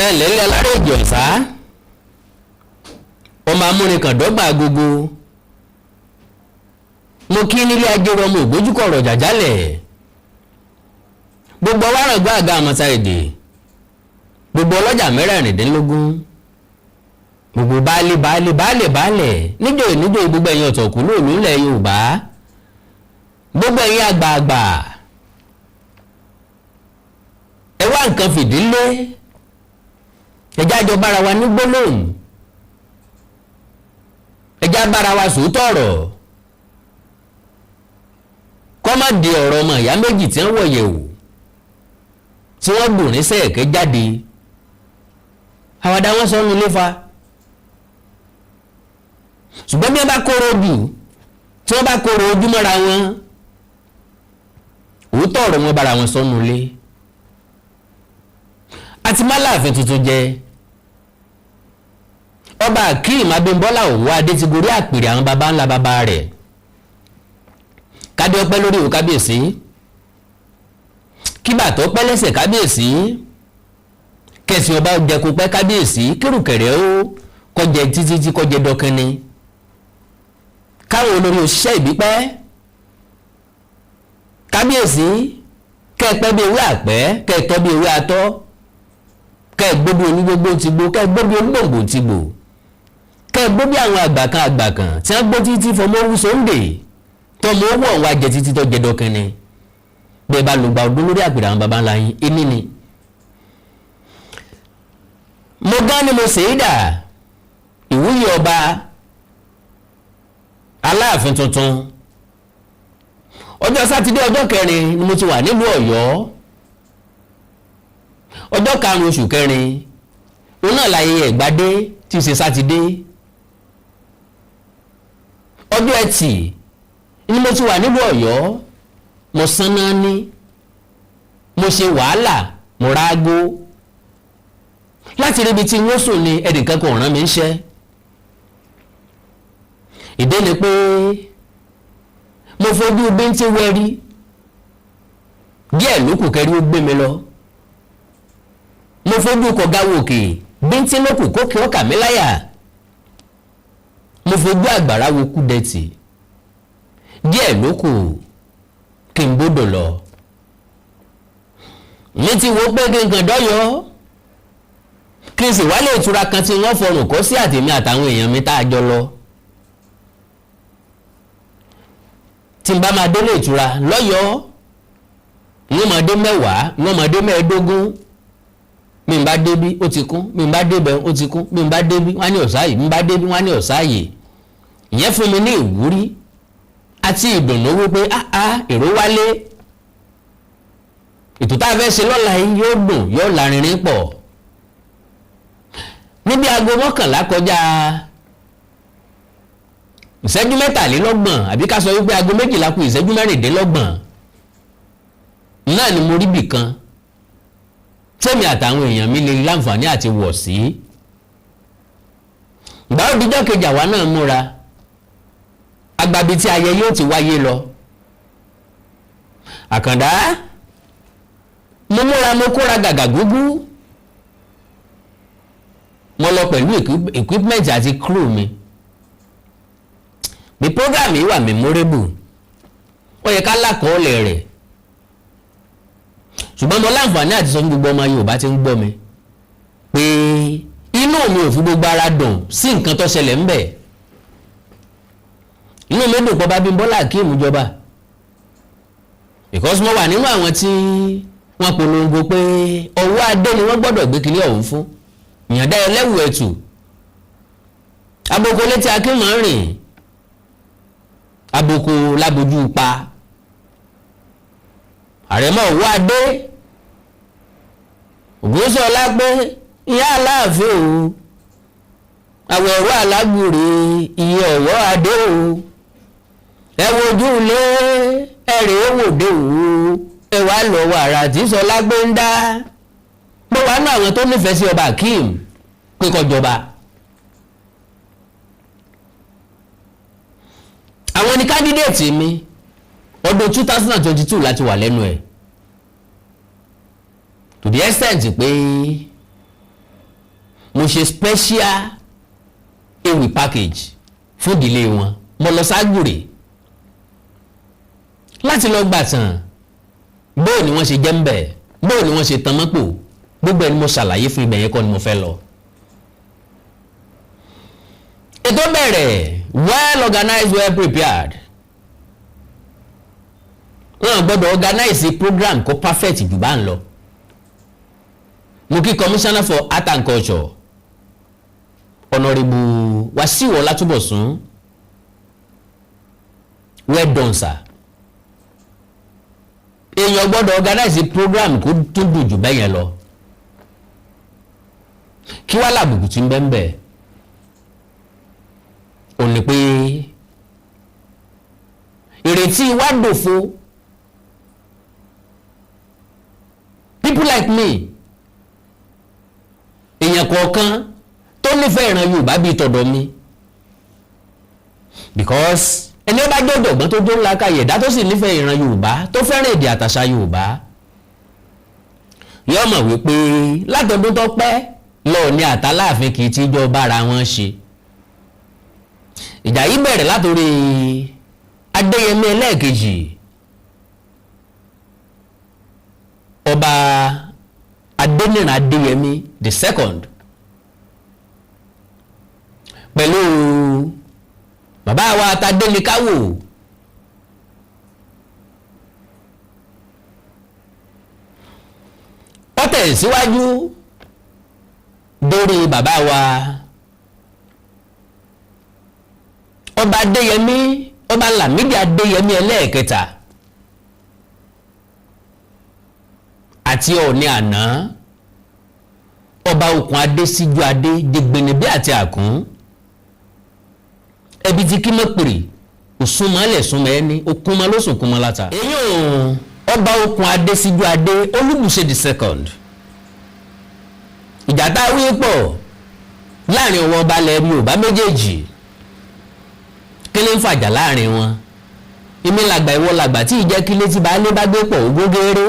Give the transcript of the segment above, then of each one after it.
ẹlẹ́lẹ́ alárè ìjọ̀sá ọmọ amúnikàn dọ́gba agogo mo kí nílé ajérò ọmọ ògbójúkọ̀rọ̀ jàjálẹ̀ gbogbo wáràgbá àga àmọ́sá èdè gbogbo ọlọ́jà mẹ́rẹ̀ẹ̀rìndínlógún gbogbo baálẹ̀ níjòyè gbogbo ẹ̀yin ọ̀tọ̀kù lóòlù ńlẹ̀ Yorùbá gbogbo ẹ̀yin àgbààgbà ẹ wá nǹkan fìdílé ẹjá jọ bára wa ní gbólóhùn ẹjá bára wa sòótọ́ ọ̀rọ̀ kọ́ má di ọ̀rọ̀ ọmọ ìyá méjì tí wọ́n wọ̀yẹ̀ wò tí wọ́n gbò ní sẹ́ẹ̀kẹ́ jáde àwàdà wọn sọ nù léfa ṣùgbọ́n bí wọ́n bá kóró jù tí wọ́n bá kóró ojú mọ́ra wọn òótọ́ ọ̀rọ̀ wọn bára wọn sọ nù lé àti má Láàfin tuntun jẹ ọba Akeem Abímbọ́lá Owoade ti gorí àpèrè àwọn baba ńlá baba rẹ̀ kádé ọpẹ́ lórí òun kábíyèsí kí bàtọ́ pẹ́ lẹ́sẹ̀ kábíyèsí kẹsìn ọba jẹkù pẹ́ kábíyèsí kírùkẹ̀rẹ́ ó kọjẹ títí tí kọjẹ dọkẹni káwọn olórí òṣìṣẹ́ ìbí pẹ́ kábíyèsí kẹ́ẹ̀pẹ́ bí ewé àpẹ́ kẹ́ẹ̀tọ́ bí ewé atọ́ kẹ́ẹ̀gbó bí onígbógbó ti gbó kẹ́ẹ̀gbó bí onígbòǹgbò ti gbò kẹ́ẹ̀gbó bí àwọn àgbà kan tí wọ́n gbó títí fọmọ owó sóńdè tọmọ owó ọ̀hún ajẹ títí tó jẹ dọkẹni bẹ́ẹ̀ bá lùgbà ọdún lórí àpèrè àwọn baba ńlá yín ẹni ni. mo gán ni mo ṣèé dà ìwúyè ọba Aláàfin tuntun ọjọ́ sátidé ọjọ́ 4 ni mo ti wà nílùú Ọ̀yọ́ ọjọ́ 5 oṣù 4 òun náà láyẹyẹ ìgbádé tí í ṣe sátidé ọjọ́ ẹtì ni mo ti wà nílùú Ọ̀yọ́ mo sanná ní mo ṣe wàhálà mo rágó láti ríbi tí wọ́n sùn ní ẹnìkan kò rán mi ń ṣẹ́ ìdí ni pé mo fojú bíntín wẹ́rí díẹ̀ lókù kẹrí ó gbé mi lọ mo fojú kọ̀gáwó òkè bíntín lókù kókè ọkà mi láyà mo fojú àgbàrá wo kú dẹ̀tì díẹ̀ lókù kí n bódò lọ mi ti wo pé kí n kàn dọ́yọ́ kí n sì wálé ìtura kan tí wọ́n fọrùn kọ́ sí àtèmi àtàwọn èèyàn mi tá a jọ lọ tí n bá máa délé ìtura lọ́yọ́ wọ́n máa dé 10 wọ́n máa dé 15 mi n bá débí ó ti kún mi n bá débẹ̀ ó ti kún mi n bá débí wọ́n á ní ọ̀sáàyè mi n bá débí wọ́n á ní ọ̀sáàyè ìyẹn fún mi ní ìwúrí àti ìdùnnú wípé èrò wálé ètò tá a fẹ́ ṣe lọ́la yìí yóò dùn yóò lárinrin pọ̀ níbi aago 11 kọjá ìṣẹ́jú 23 àbí ká sọ wípé aago 12 kù ìṣẹ́jú 26 náà ni mo rí bì kan tẹ́mi àtàwọn èèyàn mi lè láǹfààní àti wọ̀ sí ìgbà òdìjọ́ kejì àwa náà múra agbabi tí ayẹyẹ ó ti wáyé lọ Àkàndá mo múra mo kóra gàgà gúgú mo lọ pẹ̀lú equipment àti crew mi bí program yìí wà memorable ó yẹ ká lákọọ́lẹ̀ rẹ̀ ṣùgbọ́n mo láǹfààní àti sọ fún gbogbo ọmọ Yorùbá tí ń gbọ́ mi pé inú mi ò fi gbogbo ara dùn sí nǹkan tó ṣẹlẹ̀ ńbẹ̀ inú mi dùn pọ̀ Abímbọ́lá Akeem jọba because mo wà nínú àwọn tí wọ́n polongo pé Owoade ni wọ́n gbọ́dọ̀ gbé kiri ọ̀hún fún ìyàndá ẹlẹ́wù ẹ̀tù aboko létí Akeem máa ń rìn aboko lábojú pa àrẹ̀mọ Owoade Ògúnṣọlá pé ìyá Aláàfin o àwọ̀ ẹ̀rọ alágbèrè iye ọ̀wọ́ adé o ẹ wojú lé ẹ̀rẹ̀ òwòdé o ẹ wá lọ wàrà tí Ṣọlá gbé ń dá bó wà ní àwọn tó nífẹ̀ẹ́ sí ọba Akeem pé kó jọba àwọn ni kandidate mi ọdún 2022 láti wà lẹ́nu ẹ̀ to the extent pé mo ṣe special ewì package fún ìdílé wọn mo lọ ságùrè láti lọ gbàtàn bóò ni wọ́n ṣe jẹ́ ń bẹ̀ bóò ni wọ́n ṣe tan mọ́pò gbogbo ẹni mo ṣàlàyé fún ibẹ̀ yẹn kọ́ ni mo fẹ́ lọ. ètò bẹ̀rẹ̀ well organized well prepared wọ́n gbọ́dọ̀ organize program kó perfect jù bá ń lọ. mo kí commissioner for art and culture honourable Wasiu Ọlátúbọ̀sún well done sir. èèyàn gbọ́dọ̀ organize program kó tún dùn jù bẹ́yẹn lọ. kí wá làbùkù tí ń bẹ́ ń bẹ̀ ò ní pé ìrètí wá dòfo people like me èèyàn kọ̀ọ̀kan tó nífẹ̀ẹ́ ìran Yorùbá bíi tọ̀dọ̀ mi because ẹni ó bá jẹ́ ọ̀jọ̀gbọ́n tó jó ńlá káyè ẹ̀dá tó sì nífẹ̀ẹ́ ìran Yorùbá tó fẹ́ràn èdè àtàṣà Yorùbá yóò mọ̀ wípé látọdún tó pẹ́ lọ́ọ̀ni àtàláàfin kì í ti jọ bára wọn ṣe. ìjà yìí bẹ̀rẹ̀ látòrí Adéyẹmí ẹlẹ́ẹ̀kejì ọba Adéníran Adéyẹmí the second pẹ̀lú bàbá wa Tadéníkáwò ó tẹ̀síwájú dórí bàbá wa ọba Adéyẹmí ọba Lámídì Adéyẹmí ẹlẹ́ẹ̀kẹta àti Ọọ̀ni àná ọba Òkun Adé Síjú Adé Jẹgbẹnẹbí àti Àkún ẹbí tí kí mọ̀ pèrè òsúnmọ́lẹ̀ súnmọ́ ẹni okùnmọ́ ló sùn kúnmọ́ láta. èyí ò ọba Òkun Adé Síjú Adé Olúbùṣe the second ìjà tá a wí pọ̀ láàrin àwọn ọba ilẹ̀ Yorùbá méjèèjì kí ló ń fàjà láàrin wọn èmi làgbà ìwọ làgbà tí ìjẹ́ kí létí baálé bá gbé pọ̀ ogógéré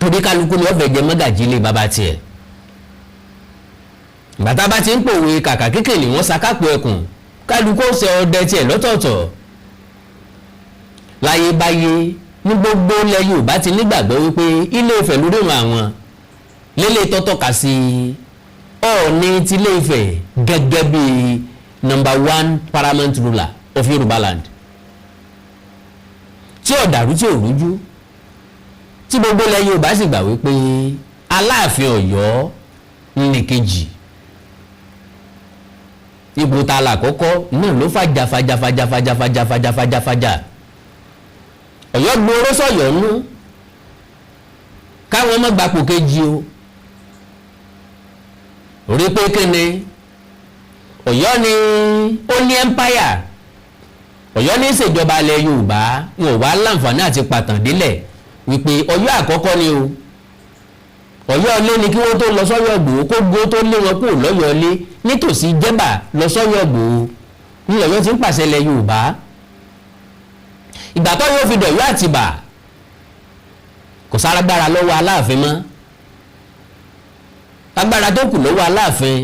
torí kálukú ni ọ̀fẹ́ jẹ mọ́gàjí lé bàbá tiẹ̀ bàtà bá ti ń pòwe kàkà kékeré wọn ṣàkápò ẹkùn kálukú ó ṣe ọdẹ tiẹ̀ lọ́tọ̀ọ̀tọ̀ láyé báyé ní gbogbo ilẹ̀ Yorùbá ti nígbàgbọ́ wípé Ilé Ifẹ̀ lórí ìrun àwọn lélẹ̀ tọ́tọ́ka sí Ọọ̀ni ti Ilé Ifẹ̀ gẹ́gẹ́ bí number one paramount ruler of Yorùbá land tí ó dàrú tí ò rújú tí gbogbo ilẹ̀ Yorùbá sì gbà wípé Aláàfin Ọ̀yọ́ ní kejì ipò ta là kọ́kọ́ náà ló fàjà Ọ̀yọ́ gbòòrò sọ̀yọ́ nú káwọn ọmọ gbapò kejì o orí pé kéne Ọ̀yọ́ ni ó ní empire Ọ̀yọ́ ní ìṣèjọba ilẹ̀ Yorùbá wọn ò wá láǹfààní àti pàtàn délẹ̀ wípé Ọ̀yọ́ àkọ́kọ́ ni o Ọ̀yọ́ ilé ni kí wọ́n tó lọ sọ́yọ́ Ìgbòho kó gbó tó lé wọn kúrò lọ́yọ́ ilé nítòsí Jẹ́bà lọ sọ́yọ́ Ìgbòho ní Ọ̀yọ́ ti ń pàṣẹ ilẹ̀ Yorùbá ìgbà tó yóò fi dọ̀yọ́ Àtìbà kò sárágbára lọ́wọ́ Aláàfin mọ́ agbára tó kù lọ́wọ́ Aláàfin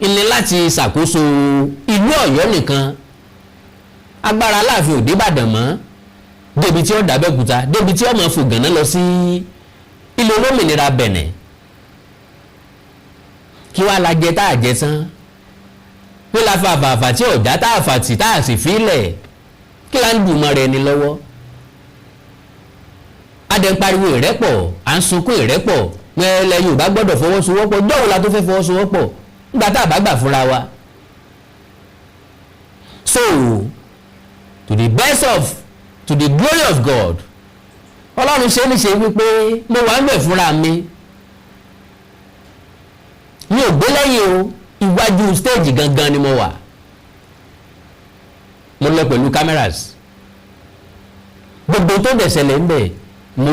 ilé láti ṣàkóso ìlú Ọ̀yọ́ nìkan agbára Aláàfin ò dé Ìbàdàn mọ́ débi tí ó dàbẹ́kúta débi tí ó máa fò gànà lọ sí ilé olómìnira Bẹ̀nẹ̀ kí wàá la jẹ tá a jẹ tán kí la fa àfààfà tí ọ̀já tá a fà tì tá a sì fílẹ̀ kí la ń dùn mọ́ rẹ̀ ni lọ́wọ́ adẹ̀ ń pariwo ìrẹ́pọ̀ à ń sunkún ìrẹ́pọ̀ pẹ́ẹ́lẹ́ Yorùbá gbọ́dọ̀ fọwọ́sowọ́pọ̀ jọ́wọ́ la tó fẹ́ fọwọ́sowọ́pọ̀ nígbà tá a bá gbà fúnra wa. So to the best of to the glory of God Ọlọ́run ṣe é ní ṣe wípé mo wà ń bẹ̀ fúnra mi mi ò gbé lẹ́yìn o iwájú stage gangan ni mo wà mo lọ pẹ̀lú cameras gbogbo tó dẹ̀ ṣẹlẹ̀ ń bẹ̀ mo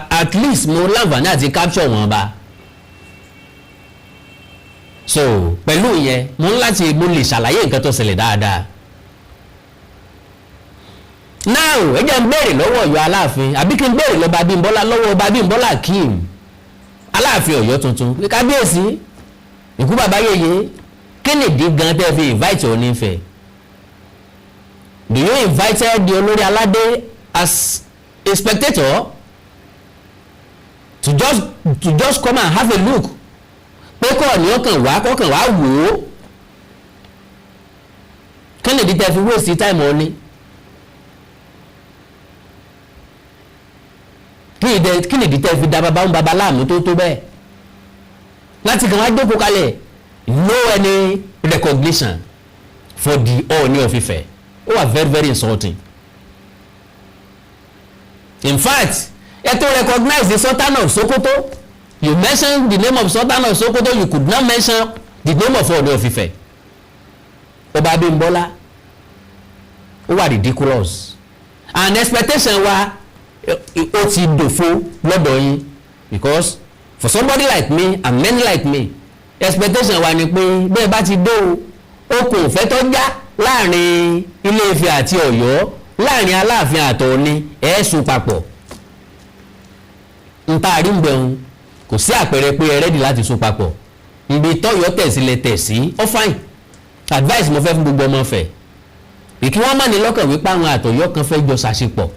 at least mo láǹfààní àti capture wọn bá so pẹ̀lú ìyẹn mo ń láti mo lè ṣàlàyé nǹkan tó ṣẹlẹ̀ dáadáa now ẹ jẹ́ n béèrè lọ́wọ́ Ọ̀yọ́ Aláàfin àbí kí n béèrè lọ́ba Bímbọ́lá lọ́wọ́ ọba Bímbọ́lá Akeem Aláàfin Ọ̀yọ́ tuntun pé kábíyèsí ikú bàbá yèyé kí nìdí gan tẹ́ fi invite Ooni Ifẹ̀? Do you invited the olórí aládé as a spectator to just come and have a look? Pé kọ́ ni ọkàn wá wò ó. Kí nìdí tẹ́ fi waste time Ooni? Kí nìdí tẹ́ fi da bàbá ń bàbá láàmú tó bẹ́ẹ̀? Láti kàn wá jókòó kalẹ̀, no any recognition for the Ooni of Ife. Ó wà very very insulting. In fact, ẹ tó recognize the Sultan of Sokoto. You mention the name of Sultan of Sokoto, you could not mention the name of Ooni of Ife. Ọba Abímbọ́lá, ó wà ridiculous. And expectation wa ó ti dòfo lọ́dọ̀ yín, because for somebody like me and many like me, expectation wa ni pé bẹ́ẹ̀ bá ti dó o kò fẹ́ tó já láàrin Ilé Ifẹ̀ àti Ọ̀yọ́, láàrin Aláàfin àti Ọọ̀ni ẹ̀ẹ́sùn papọ̀. N ta àrí ń bẹ̀rùn kò sí àpẹẹrẹ pé ẹ rẹ́dì láti sún papọ̀. Ibi tọ́yọ́ tẹ̀sílẹ̀ tẹ̀sí ó fine. Advice mo fẹ́ fún gbogbo ọmọ Ifẹ̀. Ìkí wọ́n má ní lọ́kàn wípé àwọn àtọ̀yọ́ kan fẹ́ jọ ṣàṣepọ̀.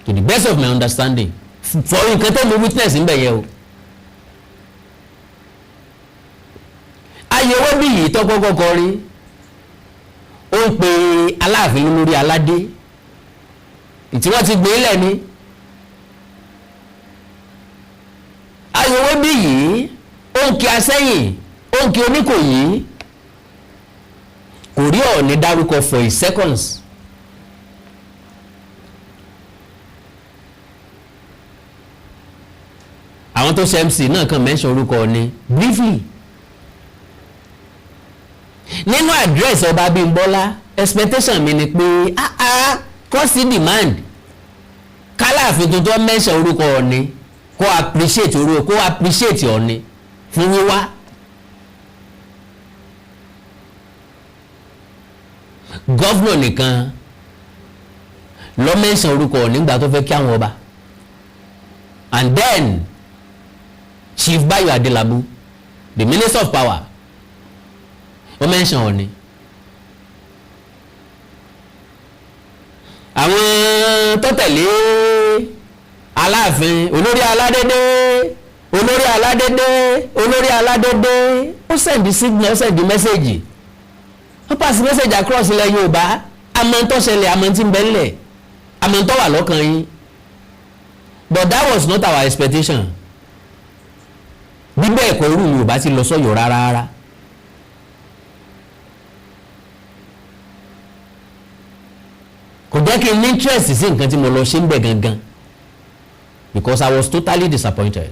To the best of my understanding. For nǹkan tó mo witness ń bẹ̀ yẹ o. Ayọ̀wọ́ bí yìí tọ́kọ́kọ́ kọrin. Ó ń pe Aláàfin lórí aládé. Tí wọ́n ti gbé lẹ̀ ni. Ayọ̀wọ́ bí yìí ó ń kí Asẹ́yìn, ó ń kí Oníkòyí. Kò rí Ọọ̀ni dárúkọ for a seconds. Àwọn tó ṣe MC náà kàn mention orúkọ Ọọ̀ni briefly. Nínú address Ọba Abímbọ́lá, expectation mi ni pé kò sí demand k'Aláàfin tuntun mention orúkọ Ọọ̀ni kó appreciate Ọọ̀ni fún wíwá. Gọ́vnọ̀ nìkan ló mention orúkọ Ọọ̀ni nígbà tó fẹ́ kí àwọn ọba, and then Chief Bayo Adelabu, the Minister of Power, ó mention Ọọ̀ni. Àwọn tó tẹ̀lé Aláàfin, olórí aládédé ó send the signal, ó send the message, ó pass message across ilẹ̀ Yorùbá. Àmọ́ tó ṣẹlẹ̀, àmọ́ tí ń bẹ ńlẹ̀, àmọ́ tó wà lọ́kàn yín. But that was not our expectation. Bí bẹ́ẹ̀ kọ́ irú Yorùbá ti lọ sọ́yọ̀ rárá. Kò jẹ́ kí n ní interest sí nǹkan tí mo lọ ṣe ń bẹ̀ gangan, because I was totally disappointed.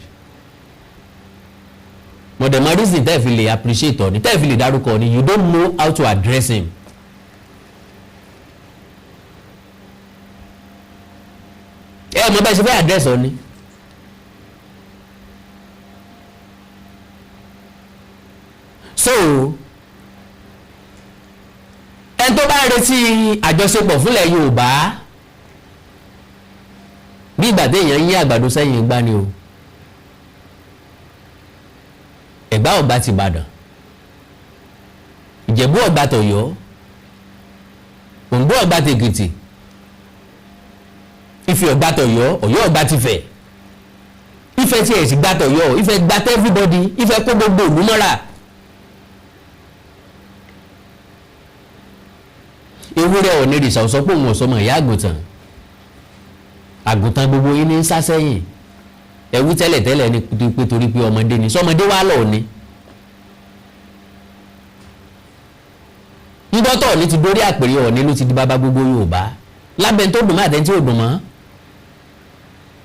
Mo dẹ̀ mọ reason tẹ́ ẹ fi lè appreciate Ọọ̀ni, tẹ́ ẹ fi lè dárúkọ Ọọ̀ni, you don't know how to address him. Ẹ mọ̀ bẹ́ẹ̀ ṣe fẹ́ address Ọọ̀ni. So ẹni tó bá ń retí àjọṣepọ̀ fúnlẹ̀ Yorùbá bí ìgbà téèyàn yín àgbàdo sẹ́yìn gbá ni o. Ẹ̀gbá ọ̀gbá ti Ìbàdàn, Ìjẹ̀bú ọ̀gbá tọ̀yọ́, Òǹdó ọ̀gbá tèkìtì, Ifẹ̀ ọ̀gbá tọ̀yọ́, Ọ̀yọ́ ọ̀gbá tìfẹ̀. Ifẹ̀ tí ẹ̀ sì gbá tọ̀yọ́, Ifẹ̀ gbá tẹ́ everybody, Ifẹ̀ kó gbogbo ìlú mọ́ra. Ewúrẹ́ Ọọ̀ni rìṣà ò sọ pé òun ò sọmọ ìyá àgùntàn gbogbo yín ní sásẹ́yìn. Ẹ̀wú tẹ́lẹ̀ ni pé torí pé ọmọdé ni, sọmọdé wà lọ ni. Ńdọ́tọ̀ Ọọ̀ni ti dórí àpèrè Ọọ̀ni ló ti di bàbá gbogbo Yorùbá, lábẹ́ tó dùn mọ́ àtẹ́ntí ò dùn mọ́.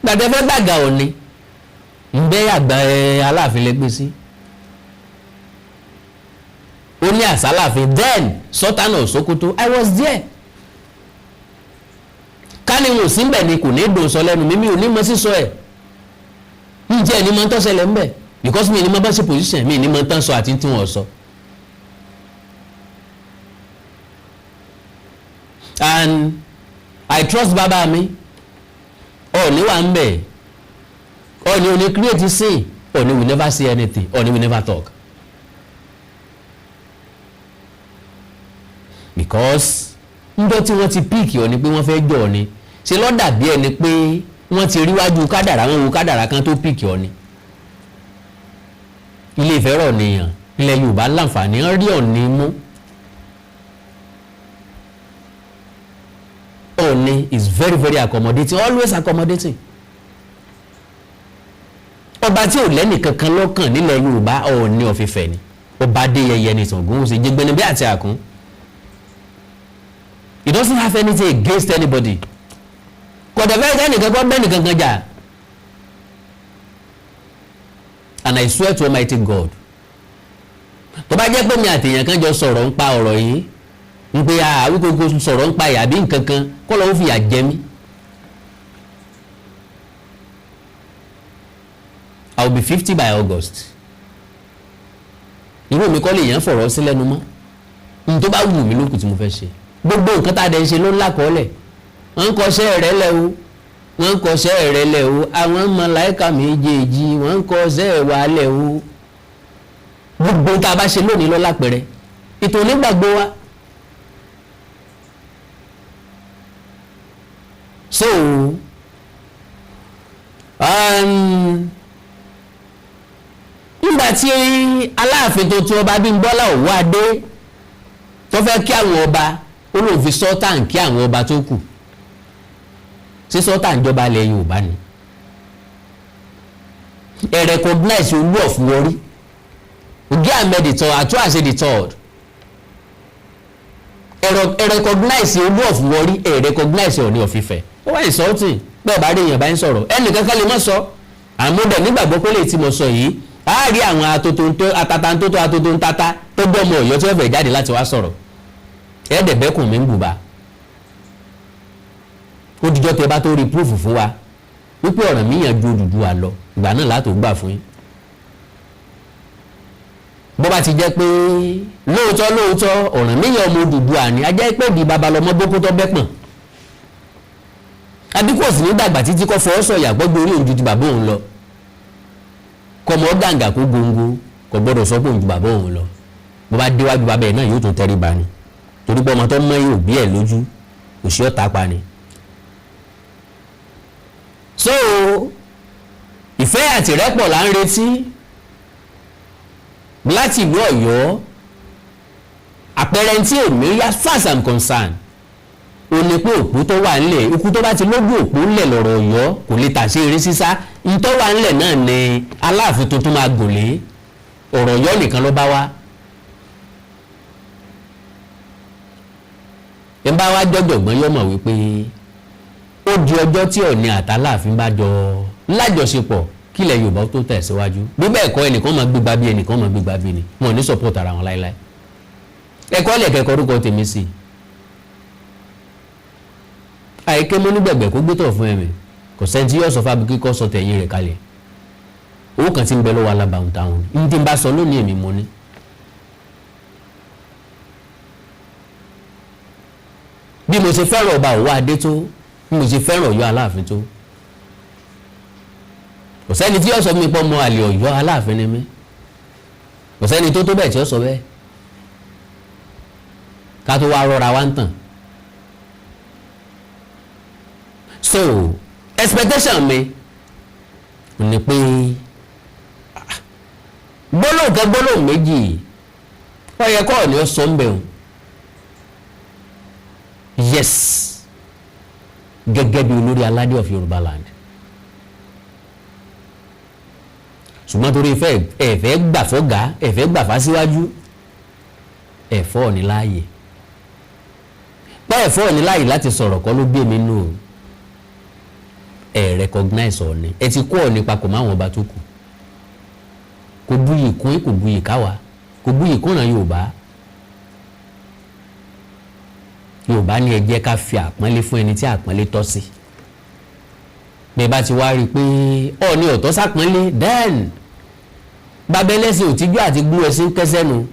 Gbàtẹ́ fẹ́ gbàgà Ọọ̀ni ń bẹ́ Àgbà Aláàfin lẹ́gbẹ́ sí. Ó ní Àsálàfin, then Sultan of Sokoto, I was there. Ká ní wọn sí mbẹ̀ ni kò ní dùn sọ lẹ́nu mímí ò ní mọ sísọ ẹ̀. Ǹjẹ́ ẹni mọ tán ṣẹlẹ̀ mbẹ̀, because mi ní mọ bá sí position, mi ní mọ tán sọ àti tí wọ́n sọ. And I trust bàbá mi, Ọọ̀ni wà ń bẹ̀, Ooni ò ní create scene, Ooni will never say anything, Ooni will never talk. Because níjọ́ tí wọ́n ti píìkì Ooni pé wọ́n fẹ́ jọ Ooni, ṣe ló dàbí ẹni pé wọ́n ti rí wájú kádàrá, wọn wo kádàrá kan tó píìkì Ooni. Ilé Ifẹ̀ rọ̀ nìyàn, ilẹ̀ Yorùbá láǹfààní ń rí Ooni mú. Ooni is very very accommodating, always accommodating. Ọba tí ò lẹ́nì kankan lọ́kàn nílẹ̀ Yorùbá, Ooni of Ifẹ̀ ni. Ọba Adéyẹyẹ ni Ṣàngó, ó sì jẹgbẹ́ni bí àti àkún. He doesn't have anything against anybody. Kò dẹ̀ fẹ́ ẹnìkan kọ́ bẹ́ẹ̀ nìkan kan jà. And I swear to Almighty God, tó bá jẹ́ pé mi àtèèyàn kan jọ sọ̀rọ̀ ń pa ọ̀rọ̀ yìí, ń pe àwíkókó sọ̀rọ̀ ń pa ìyá bí nǹkan kan, kọ́ lọ́wọ́ fìyà jẹ mí. I will be 50 by August. Irú mi kọ́ lè yàn fọ̀rọ̀ sí lẹ́nu mọ́. N tó bá wù mí lókù tí mo fẹ́ ṣe. Gbogbo nǹkan tá a dẹ̀ ń ṣe ló ń lákọọ́lẹ̀. Wọ́n ń kọṣẹ́ rẹ̀ lẹ̀ o. Wọ́n ń kọṣẹ́ rẹ̀ lẹ̀ o. Àwọn màláíkà méjèèjì wọ́n ń kọṣẹ́ wa lẹ̀ o. Gbogbo tá a bá ṣe lónìí ló lápẹ̀rẹ̀. Ètò onígbàgbọ́ wa. So, nígbà tí Aláàfin tuntun ọba Bímbọ́lá Owoade tó fẹ́ kí àwọn ọba, ó lóun fi sọ́tàn kí àwọn ọba tó kù. Sí sọ́tàn ìjọba ilẹ̀ Yorùbá ni. Ẹ recognize Olú of Warri. Ogi Ahmed the third, Atuase the third. Ẹ recognize Olú of Warri, ẹ recognize Ooni of Ifẹ̀. Ó wá insulting. Bẹ́ẹ̀ bá rí èèyàn bá ń sọ̀rọ̀. Ẹnìkan kan lè má sọ. Àmúdẹ̀ nígbàgbọ́ pé lè tí mo sọ yìí. A rí àwọn atoto ntata tó gbọ́mọ Ọ̀yọ́ tí wọ́n fẹ́ jáde láti wá sọ̀rọ̀. Ẹ̀ẹ́dẹ̀bẹ́kùn mi ń bùbá. Ó dijọ́ tẹ bá tó rí proof fún wa wípé ọ̀ràn mi yàn ju Odùduwà lọ, ìgbà náà látò gbà fún yín. Bó bá ti jẹ́ pé lóòótọ́ ọ̀ràn mi yàn ọmọ Odùduwà ni, a jẹ́ pé di babalọmọ bókó tó bẹ́pọ̀n. Adíkù òsì ní dàgbà títí kọ́ fọ́ sọ̀yà gbọ́gbọ́ orí òun ju ti bàbá òun lọ. Kọmọ gàǹgà kó góńgó kò gbọ́dọ̀ sọ pé òun ju bàbá òun lọ. Bó bá déwájú bàbá ẹ̀ náà yóò tún tẹríba ni. Torí pé ọmọ tó mọ́ yóò bí ẹ̀ lójú, òṣì ọ̀tá pa ni. So, ìfẹ́ àti ìrẹ́pọ̀ là ń retí láti ìlú Ọ̀yọ́. Àpẹẹrẹ tí èmi yá far as I'm concerned, ó ní pé òpó tó wà ńlẹ̀, ikú tó bá ti lógún òpó ńlẹ̀ lọ́rọ̀ Ọ̀yọ́ kò lè tà sí eré sísá. Ìtọ́ wà ńlẹ̀ náà ni Aláàfin tuntun máa gùn lé. Ọ̀rọ̀ Ọ̀yọ́ nìkan ló bá wá. Ẹ bá wá jọ̀gbọ̀n yóò mọ̀ wípé ó di ọjọ́ tí Ọọ̀ni àtàláàfin bá jọ lájọṣepọ̀ kílẹ̀ Yorùbá tó tẹ̀síwájú. Bí bẹ́ẹ̀ kọ́ ẹnìkan máa gbégbá bí ẹnìkan máa gbégbá bí ni, wọn ò ní support ara wọn láíláí. Ẹ̀kọ́ lẹ̀ kẹ́kọ̀ọ́ orúkọ tèmi sí. Àìké mọ́ nígbẹ̀gbẹ̀ kó gbé tọ̀ fún ẹ̀mí, kò sẹ́ni tí yóò sọ fábí kíkọ́ sọ tẹ̀yìn rẹ̀ kalẹ̀. Owó kan ti ń bẹ lọ́wọ́ alábàáhùn táwọn ní tí ń bá sọ lónìí èmi mo ní. Bí mo ṣe fẹ́ràn ọba Owoade tó, bí mo ṣe fẹ́ràn Ọ̀yọ́ Aláàfin tó, kò sẹ́ni tí yóò sọ mi pọ́ mọ àlè Ọ̀yọ́ Aláàfin ni mí. Kò sẹ́ni tó bẹ́ẹ̀ tí ó sọ bẹ́ẹ̀. Ká tó wá rọra wá ń tàn. So, expectation mi ni pé gbólóhùn méjì ó yẹ kọ́ ni ó sọ ń bẹ̀rù. Yes, gẹ́gẹ́ bí olórí aládé of Yorùbá land. Ṣùgbọ́n torí ẹ̀fẹ́ gbà fọ́gá, ẹ̀fẹ́ gbà fásíwájú, ẹ̀fọ́ Ọọ̀ni láàyè. Pé ẹ̀fọ́ Ọọ̀ni láàyè láti sọ̀rọ̀ kọ́ ló gbé mi nù. Ẹ recognize Ọọ̀ni, ẹ ti kó Ọọ̀ni papọ̀ máwọn ọba tó kù. Kò buyì kún, kò buyì káwa, kò buyì kúnra Yorùbá. Yorùbá ní ẹ jẹ́ ká fi àpọ́nlé fún ẹni tí àpọ́nlé tọ́ sí. Bí bá ti wá rí pé Ọọ̀ni ọ̀tọ́ sápọ́nlé, then bàbá ẹlẹ́sìn ò tijú àti gbú ẹṣin kẹsẹ́nu,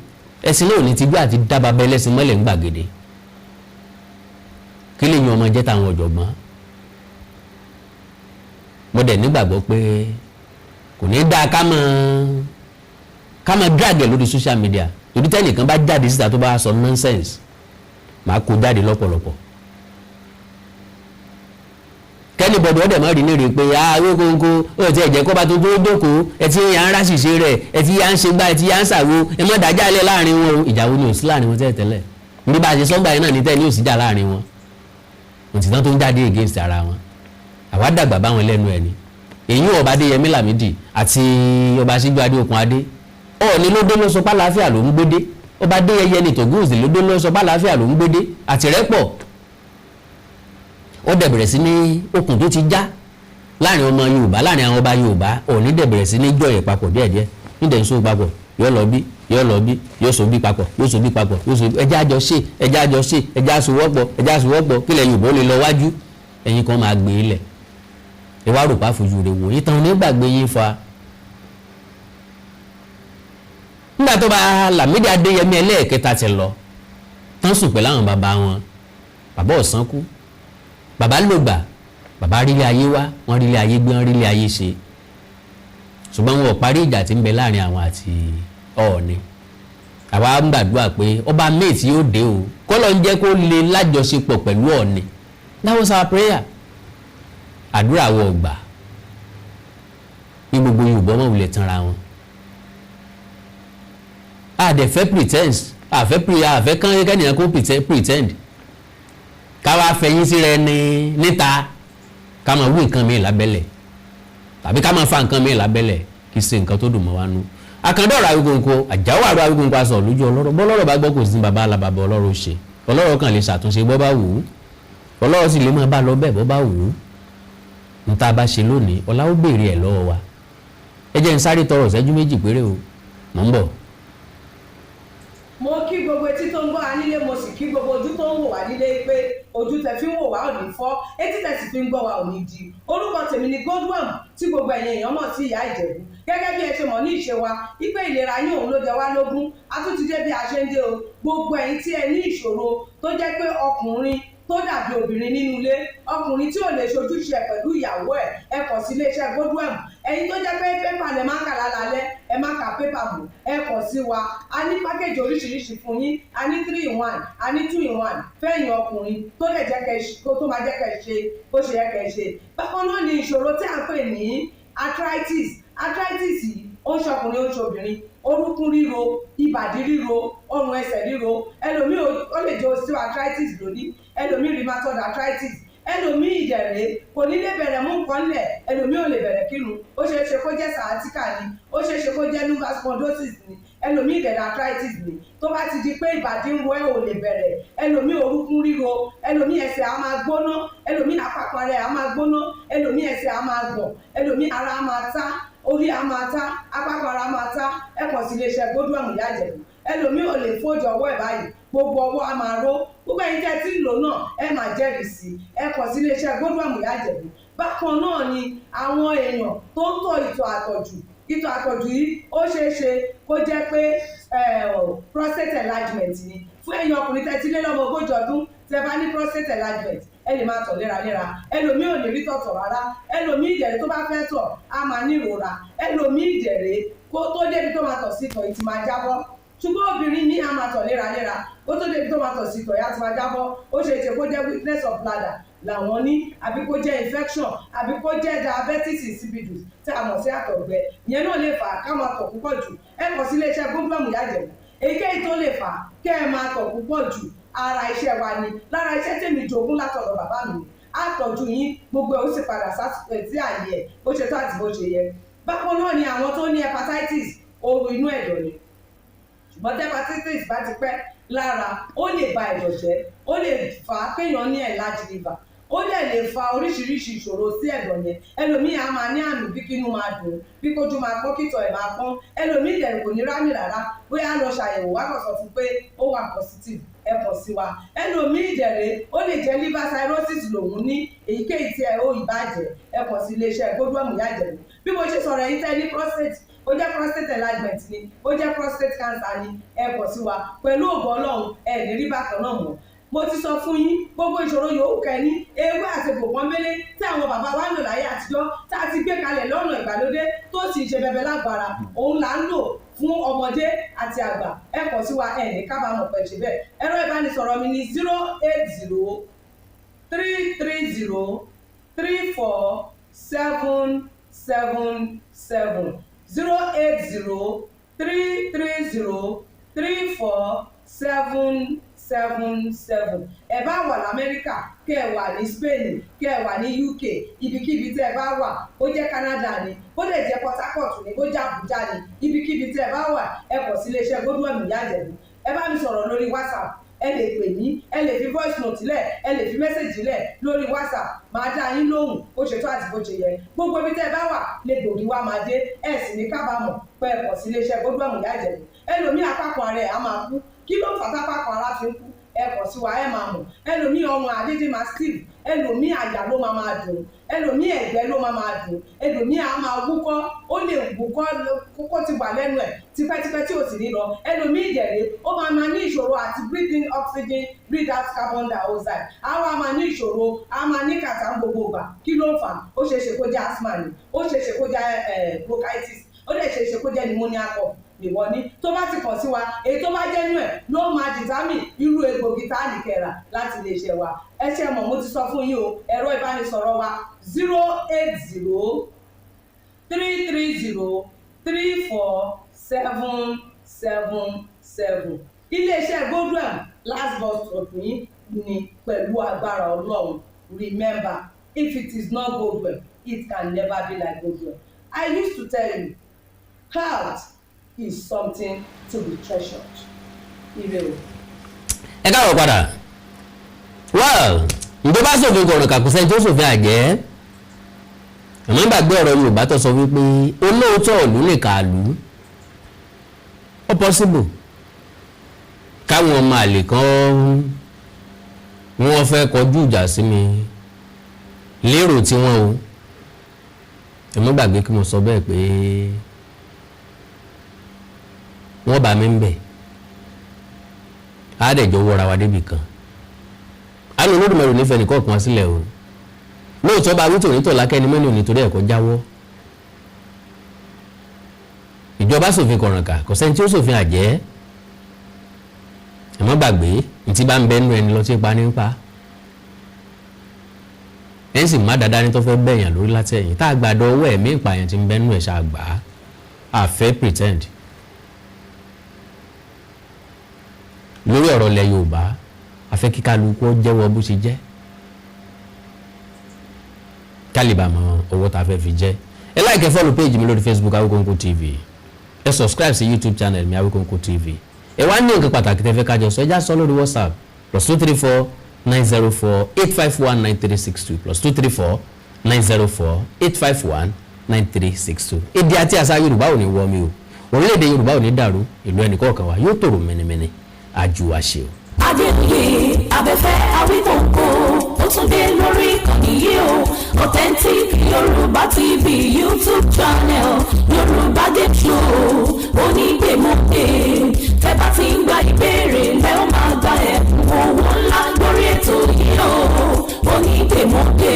ẹṣin náà ò ní tijú àti dá bàbá ẹlẹ́sìn mọ́lẹ̀ ń gbàgede. Kí lè yan ọmọ jẹ́ táwọn ọ̀jọ̀gbọ́n. Mo dẹ̀ nígbàgbọ́ pé kò ní dáa ká máa drag lórí social media torí tẹ́nìkan bá jáde síta tó bá sọ nonsense máa kó jáde lọ́pọ̀lọpọ̀ kẹ́nìbọ̀dọ̀ ọ̀dẹ̀ má rí ní rí pé owó kóńkó ó ti ẹ̀jẹ̀ kọ́ bá tó jókòó ẹ ti yà ń ráṣìṣe rẹ̀ ẹ ti yà ń ṣe gbá ẹ ti yà ń ṣàwo ẹ mọ́ dájà lẹ̀ láàrin wọn o ìjà wo ni ò sí láàrin wọn tẹ́lẹ̀ ní bá a ṣe sọ́gbà yẹn náà ní tẹ́lẹ̀ ní ò sí jà láàrin wọn òtítọ́ tó ń jáde against ara wọn àwa dàgbà báwọn lẹ́nu ẹ̀ ni èyí ọba Adéyẹmí Lámídì àti ọba Síjú Adé Okùn Adé Ọọ̀ni lódó ló sọ pálàáfíà ló ń gbédé ọba Adéyẹyẹ ní Tògúnùsì lódó ló sọ pálàáfíà ló ń gbédé àtìrẹ́pọ̀ ó dẹ̀ bẹ̀rẹ̀ sí ní okùn tó ti já láàrin ọmọ Yorùbá láàrin àwọn ọba Yorùbá Ọọ̀ni dẹ̀ bẹ̀rẹ̀ sí ní jọyẹ̀ papọ̀ díẹ̀díẹ̀ nídẹ̀ ń so papọ̀ yóò lọ bí yóò so bí papọ̀ yóò so bí papọ̀ yóò so ẹjẹ́ àjọṣe ẹjẹ́ àsowọ́pọ̀ kílẹ̀ Yorùbá ó lè lọ wájú ẹ̀yin kan máa gbé ilẹ̀ ìwà rò pa fojú rẹ̀ wò ìtàn onígbàgbé yín fa nígbà tó bá Lámídì Adéyẹmí ẹlẹ́ẹ̀kẹta ti lọ tán sùn pẹ̀lú àwọn bàbá wọn bàbá ọ̀sán kú bàbá lògbà bàbá rílé ayé wá wọ́n rílé ayé gbé wọ́n rílé ayé ṣe ṣùgbọ́n wọn ò parí ìjà tí ń bẹ láàrin àwọn àti Ọọ̀ni àwa ń gbàdúrà pé ọba méjì yóò dé o kọ́lọ́ ń jẹ́ kó lè lájọṣepọ̀ pẹ̀lú Ọọ̀ni that was our prayer àdúrà wọ ọgbà ní gbogbo Yorùbá ọmọ wulẹ̀ tanra wọn àdẹ̀fẹ́ pretense àfẹ́ kán kẹ́nìyàn kó pretend káwá fẹ̀yìn sí rẹ ní níta ká máa wí nǹkan mìíràn lábẹ́lẹ̀ tàbí ká máa fa nǹkan mìíràn lábẹ́lẹ̀ kì í ṣe nǹkan tó dùn mọ́ wa nú àkàndọ̀rọ̀ Awíkonko Àjàó àrò Awíkonko aṣọ lójú ọlọ́rọ̀ bọ́lọ́rọ̀ bá gbọ́ kò sí bàbá alábàbà ọlọ́rọ̀ ṣe ọlọ́rọ̀ kan lè ṣàtúnṣe bọ́ bá wù ú ọlọ́rọ̀ sì lè máa bá lọ bẹ́ẹ̀ bọ́ bá wù ú níta bá ṣe lónìí ọlá ó béèrè ẹ̀ lọ́wọ́ wa ẹ jẹ́ n sáré tọrọ ìṣẹ́jú méjì péré o mò ń bọ̀. mo kí gbogbo etí tó ń gbọ́ wa nílé mo sì kí gbogbo ojú tó ń wò wá nílé pé ojú tẹ fi ń wò wá ò ní fọ́ etí tẹ sì fi ń gbọ́ wa ò ní di orúkọ tèmi ni Godwin tí gbogbo ẹ̀yin èèyàn mọ̀ sí ìyá Ìjẹ̀bú gẹ́gẹ́ bí ẹ ṣe mọ̀ ní ìṣe wa wípé ìlera yín òun ló jẹ wá lógún a tún ti dé bí a ṣe ń dé o gbogbo ẹ̀yin tí ẹ ní ìṣòro tó jẹ́ pé ọkùnrin tó dàbí obìnrin nínú ilé ọkùnrin tí ò lè ṣojúṣe ẹ̀ pẹ̀lú ìyàwó ẹ kàn sí iléeṣẹ́ Godwin ẹ̀yin tó jẹ́ pé pépà lẹ máa kà lálálẹ́ ẹ má ka pépà mọ́ ẹ kàn sí wa a ní pákéjì oríṣiríṣi fún yín a ní 3-in-1 a ní 2-in-1 fẹ́yìn ọkùnrin tó lè jẹ́ kẹ́ tó máa jẹ́ kẹ́ ṣe bó ṣe yẹ kẹ́ ṣe bákan náà ni ìṣòro tí a ń pè ní arthritis yìí ó ń ṣọkùnrin ó ń ṣobìnrin orúnkún ríro ìbàdí ríro ọrùn ẹsẹ̀ ríro ẹlòmíì ó lè jẹ́ osteoarthritis lónìí ẹlòmíì rheumatoid arthritis ẹlòmíì ìdẹ̀rẹ̀ kò ní lè bẹ̀rẹ̀ mú nǹkan lẹ̀ ẹlòmíì ò lè bẹ̀rẹ̀ kírun ó ṣeé ṣe kó jẹ́ sciatica ni ó ṣeé ṣe kó jẹ́ lumbar spondylosis ni ẹlòmíì ìdẹ̀rẹ̀ arthritis ni tó bá ti di pé ìbàdí ń ro ẹ̀ ò lè bẹ̀rẹ̀ ẹlòmíì orúnkún ríro ẹlòmíì ẹsẹ̀ á máa gbóná ẹlòmíì àpapọ̀ rẹ̀ á máa gbóná ẹlòmíì ẹsẹ̀ á máa gbọ̀n ẹlòmíì ara á máa tá orí á máa tá àpapọ̀ ara á máa tá ẹ kàn sí iléeṣẹ́ Godwin ìyá Ìjẹ̀bú ẹlòmíì ò lè fojú ọwọ́ ẹ̀ báyìí gbogbo ọwọ́ á máa ró gbogbo ẹ̀yin tẹ́ tí ń lò náà ẹ máa jẹ́rìí sí ẹ kàn sí iléeṣẹ́ Godwin ìyá Ìjẹ̀bú bákan náà ni àwọn èèyàn tó ń tọ̀ ìtọ̀ àtọ̀jù yìí ó ṣeé ṣe kó jẹ́ pé prostate enlargement ni fún ẹ̀yin ọkùnrin tẹ́ ti lé lọ́mọ ogójì ọdún tẹ́ bá ní prostate enlargement ẹ lè máa tọ̀ léraléra ẹlòmíì ò lè rí tọ̀tọ̀ rárá ẹlòmíì ìdẹ̀rẹ̀ tó bá fẹ́ tọ̀ á máa ní ìrora ẹlòmíì ìdẹ̀rẹ̀ kó tó débi tó máa tọ̀ sí ìtọ̀ ìtì máa jábọ́ ṣùgbọ́n obìnrin ní a máa tọ̀ léraléra kó tó débi tó máa tọ̀ sí ìtọ̀ ìyá ti máa jábọ́ ó ṣe é ṣe kó jẹ́ weakness of bladder làwọn ní àbí kó jẹ́ infection àbí kó jẹ́ diabetes insipidus tí a mọ̀ sí àtọ̀gbẹ ìyẹn náà lè fà á ká máa tọ̀ púpọ̀ jù ẹ kàn sí iléeṣẹ́ Godwin ìyá Ìjẹ̀bú èyíkéyìí tó lè fà á kẹ́ ẹ máa tọ̀ púpọ̀ jù ara iṣẹ́ wa ni lára iṣẹ́ tèmi jogún látọ̀dọ̀ bàbá mi àtọ́jú yín gbogbo ẹ̀ ó sì padà sí àyè ẹ̀ bó ṣe tó àti bó ṣe yẹ bákan náà ni àwọn tó ní hepatitis ooru inú ẹ̀dọ̀ ni ṣùgbọ́n tí hepatitis bá ti pẹ́ lára ó lè ba ẹ̀dọ̀ jẹ́ ó lè fà á kéèyàn ní enlarged liver ó dẹ̀ lè fa oríṣiríṣi ìṣòro sí ẹ̀dọ̀ yẹn ẹlòmíì á máa ní àmì bí kínú máa dùn bí kójú máa pọ́n kítọ̀ ẹ̀ máa pọ́n ẹlòmíì dẹ̀ kò ní rámì rárá bóyá lọ ṣàyẹ̀wò wá kàn sọ fún pé ó wà positive ẹ kàn sí wa ẹlòmíì ìdẹ̀rẹ̀ ó lè jẹ́ liver cirrhosis lòun ní èyíkéyìí tí ẹ ó ìbàjẹ́ ẹ kàn sí iléeṣẹ́ Godwin ìyá Ìjẹ̀bú bí mo ṣe sọ̀rọ̀ ẹ̀yin tẹ́ ní prostate ó jẹ́ prostate enlargement ni ó jẹ́ prostate cancer ni ẹ kàn sí wa pẹ̀lú ògo Ọlọ́run ẹ ní rí bákan náà mọ́ mo ti sọ fún yín gbogbo ìṣòro yòówù kẹ́ni ewé àti gbòǹgbọ́n mélé tí àwọn bàbá wa ń lò láyé àtijọ́ tá a ti gbé kalẹ̀ lọ́nà ìgbàlódé tó sì ṣe bẹbẹ lágbára òun là ń lò fún ọmọdé àti àgbà ẹ kàn sí wa ẹ ní kábàámọ̀ pẹ̀ ṣe bẹ́ẹ̀ ẹ̀rọ ìbánisọ̀rọ̀ mi ní 080-330-34777 080-330-34777 ẹ bá wà lamẹ́ríkà kẹ́ ẹ wà ní Spain kẹ́ ẹ wà ní UK ibikíbi tẹ́ ẹ bá wà ó jẹ́ Canada ni ó lè jẹ́ Port Harcourt ni ó jẹ́ Abuja ni ibikíbi tẹ́ ẹ bá wà ẹ kọ̀ sí iléeṣẹ́ Godwin Ìyá Ìjẹ̀bú ẹ bá mi sọ̀rọ̀ lórí WhatsApp ẹ lè pè mí ẹ lè fi voice note lẹ̀ ẹ lè fi message lẹ̀ lórí WhatsApp máa dá yín lóhùn bó ṣe tó àti bó ṣe yẹ gbogbo ibi tẹ́ ẹ bá wà lè gbòógì wá máa dé ẹ sì ní kábàámọ̀ pé ẹ kọ̀ sí iléeṣẹ́ Godwin Ìyá Ìjẹ̀bú ẹlòmíì apákan ara ẹ̀ á máa kú kí ló fà tápákan ara fi ń kú ẹ kọ̀ sí wa ẹ máa mọ̀ ẹlòmíì ọrùn àdédé máa steve ẹlòmíì àyà ló máa dùn ẹlòmíì ẹ̀gbẹ́ ló máa dùn ẹlòmíì á máa wúkọ́ ó lè wúkọ́ kókó ti wà lẹ́nu ẹ̀ tipẹ́tipẹ́ tí ò sì ní lọ ẹlòmíì ìjẹ̀lẹ̀ ó máa ní ìṣòro àti breathe in oxygen breathe out carbon dioxide àwa máa ní ìṣòro á máa ní kàtà ń gbogbo ìgbà kí ló ń fà ó ṣeéṣe kó jẹ́ asthma ni ó ṣeéṣe kó jẹ́ bronchitis ó lè ṣeéṣe kó jẹ́ pneumonia cough ìwọ ní tó bá ti kàn sí wa èyí tó bá jẹ́ nú ẹ̀ ló máa determine irú egbògi tá a lè kẹ́ra láti lè ṣe wa ẹ ṣe mọ̀ mo ti sọ fún yín o ẹ̀rọ ìbánisọ̀rọ̀ wa 080-330-34777 iléeṣẹ́ Godwin last bus stop yín ni pẹ̀lú agbára Ọlọ́run remember if it is not Godwin it can never be like Godwin. I used to tell you health is something to be treasured. Ire o. Ẹ káàbọ̀ padà. Well, ǹjẹ́ bá ṣòfin kọ̀ọ̀rọ̀ kàkúsẹ́ tó ṣòfin àjẹ́? Àmọ́ gbàgbé ọ̀rọ̀ Yorùbá tó sọ wípé olóòótọ́ ìlú lè kàlú. Ó possible. Káwọn ọmọ àlè kan wọ́n fẹ́ kọjú ìjà sí mi lérò tí wọ́n o. Ẹ má gbàgbé kí mo sọ bẹ́ẹ̀ pé wọ́n bá mi ń bẹ̀ á dẹ̀ jọ wọ́ra wa débì kan á ní Olódùmarè nífẹ̀ẹ́ nìkan kan sílẹ̀ o lóòótọ́ bá wí tòní tọ̀lá kẹ́ni mẹ́ni òní torí ẹ̀kọ́ jáwọ́ ìjọba ṣòfin kọ̀rànkà kò sẹ́ni tí ó ṣòfin àjẹ́ ẹ má gbàgbé ntí bá ń bẹ́ nú ẹni lọ sí ipa nípa ẹ̀ ń sì má dáadáa ní tó fẹ́ bẹ̀yàn lórí látẹ̀yìn tá a gbàdọ̀ ọwọ́ ẹ̀mí ìpààyàn ti ń bẹ́ nú ẹ̀ ṣàgbà àfẹ́ pretend. Lórí ọ̀rọ̀ ilẹ̀ Yorùbá afẹ́ kí kálukú jẹ́wọ́ bó ṣe jẹ́ kálíbà mọ owó tá a fẹ́ fi jẹ́ ẹ like ẹ follow page mi lórí Facebook Awikonko TV ẹ subscribe sí YouTube channel mi Awikonko TV ẹ wá ní nǹkan pàtàkì tẹ́ fẹ́ kájọ sọ ẹ já sọ lórí WhatsApp +234-904-851-9362 +234-904-851-9362 èdè àti àṣà Yorùbá ò ní wọ́ mi o orílẹ̀-èdè Yorùbá ò ní dàrú ìlú ẹnìkọ̀ọ̀kan wa yóò tòrò mẹ́nimẹ́ni àjù àṣẹ o. Adéyẹ abẹ́fẹ́ Awikonko ó tún dé lórí ìkànnì yìí o authentic Yorùbá TV YouTube channel Yorùbá Game Show onígbèmọ̀dé tẹ́ bá ti ń gba ìbéèrè lẹ́ ó máa gba ẹ̀bùn owó ńlá lórí ètò yìí o onígbèmọ̀dé.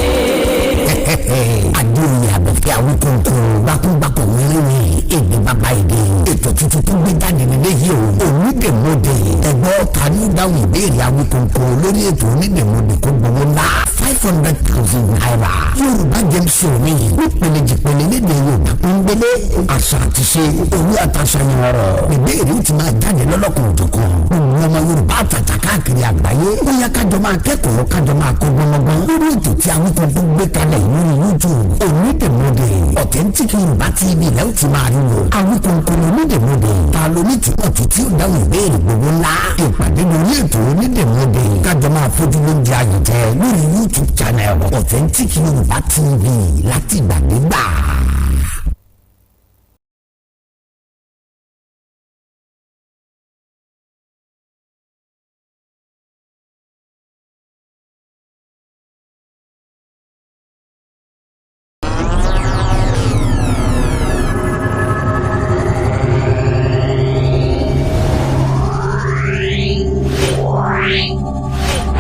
Adéyẹ abẹ́fẹ́ Awikonko gbàkúgbàkú wíwí èdè bàbá èdè ètò tuntun tó gbé jáde nílé yìí o onígbèmọ̀dé ẹgbọ́ tani dáhùn ìbéèrè Awikonko lórí ètò onígbèmọ̀dé kó gbowó ńlá 500,000 naira Yorùbá Game Show ní nípele jìpele lédè Yorùbá pọ́nbélé àṣà àti ṣe owó àtàṣàyàn ọ̀rọ̀ ìbéèrè ó ti máa jáde lọ́lọ́kan òjọ̀kan gbogbo ọmọ Yorùbá àtàtà káàkiri àgbáyé ó yá kájọ máa kẹ́kọ̀ọ́ kájọ máa kọ́ gbọmọgbọ́n lórí ètò tí Awikonko gbé kalẹ̀ lórí YouTube onígbèmọ̀dé authentic Yorùbá TV lẹ́ ó ti máa rí wo Awikonko onígbèmọ̀dé ta ló ní túbọ̀ tó tí ó dáhùn ìbéèrè gbogbo ńlá ìpàdé lórí ètò onígbèmọ̀dé kájọ máa fojú lóúnjẹ àyẹ̀jẹ lórí YouTube channel authentic Yorùbá TV láti ìgbàdégbà. Right.